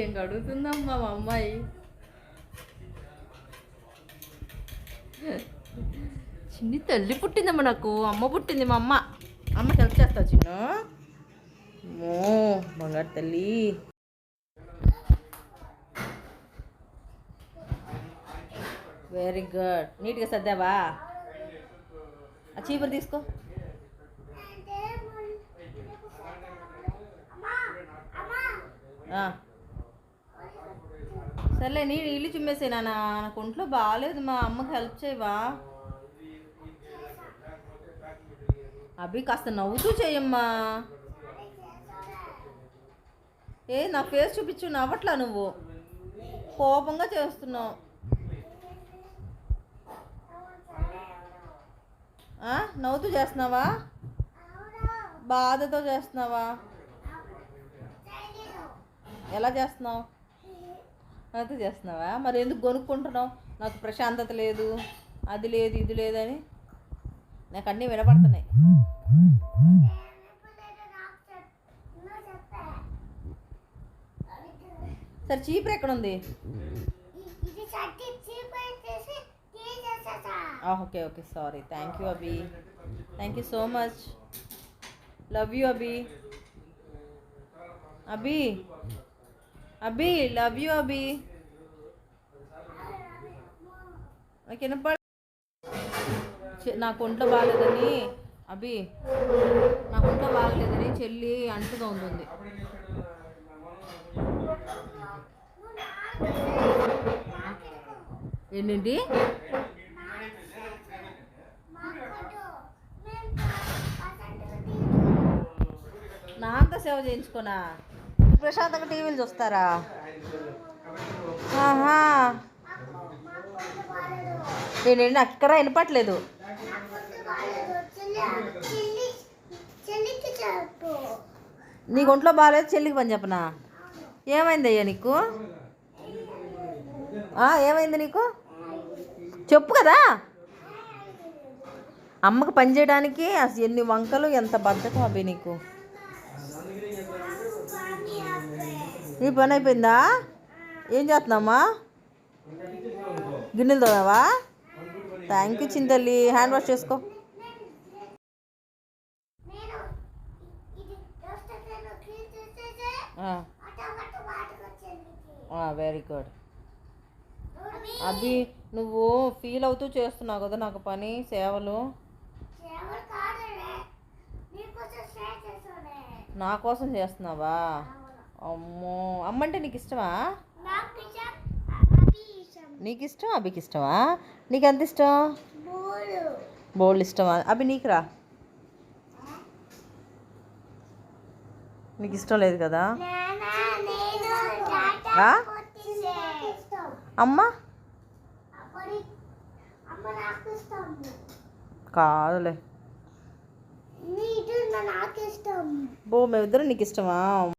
ఏం కడుగుతుందమ్మా మా అమ్మాయి. చిన్ని తల్లి పుట్టిందమ్మా నాకు. అమ్మ పుట్టింది మా అమ్మ. అమ్మకి హెల్ప్ చేస్తావు చిన్ను? మో బంగారు తల్లి. Very good. నీట్గా సర్దావా? ఆ చీపురు తీసుకో. సర్లే నీ ఇల్లు చిమ్మేసే నాన్న. నాకు ఒంట్లో బాగాలేదు, మా అమ్మకి హెల్ప్ చేయవా? అభి కాస్త నవ్వుతూ చేయమ్మా. నా ఫేస్ చూపించు. నవ్వట్లా నువ్వు, కోపంగా చేస్తున్నావు. నవ్వుతూ చేస్తున్నావా? బాధతో చేస్తున్నావా? ఎలా చేస్తున్నావు? నవ్వుతూ చేస్తున్నావా? మరి ఎందుకు కొనుక్కుంటున్నావు? నాకు ప్రశాంతత లేదు, అది లేదు, ఇది లేదని. నాకు అన్నీ వినపడుతున్నాయి. సరే చీపురు ఎక్కడ ఉంది? Okay okay sorry. Thank you Abhi. Thank you so much. Love you Abhi. Abhi Abhi love you Abhi. నాకు వినపడ. నాకు ఒంట్లో బాగాలేదని అభి, నాకు ఒంట్లో బాగలేదని చెల్లి అంటుగా ఉంటుంది. ఏంటి? నాంత సేవ చేయించుకోనా? ప్రశాంతంగా టీవీలు చూస్తారా? ఆహా, నేనేంటి అక్కర వినపట్లేదు. నీకు ఒంట్లో బాగాలేదు, చెల్లికి పని చెప్పనా? ఏమైంది అయ్యా నీకు? ఏమైంది నీకు? చెప్పు కదా. అమ్మకు పని చేయడానికి అసలు ఎన్ని వంకలు, ఎంత బద్ధకం అవి నీకు. నీ పని అయిపోయిందా? ఏం చేస్తున్నామ్మా? గిన్నెలు తోమావా? థ్యాంక్ యూ చింతల్లి. హ్యాండ్ వాష్ చేసుకో. Very good. అభి నువ్వు ఫీల్ అవుతూ చేస్తున్నావు కదా నాకు పని, సేవలు. నా కోసం చేస్తున్నావా? అమ్మో, అమ్మ అంటే నీకు ఇష్టమా? నీకు ఇష్టం, అభికి ఇష్టమా? నీకు ఎంత ఇష్టం? బోల్డ్ ఇష్టమా? అభి నీకు రా. నీకు ఇష్టం లేదు కదా? అమ్మ కాదులే. మేమిద్దరం నీకు ఇష్టమా?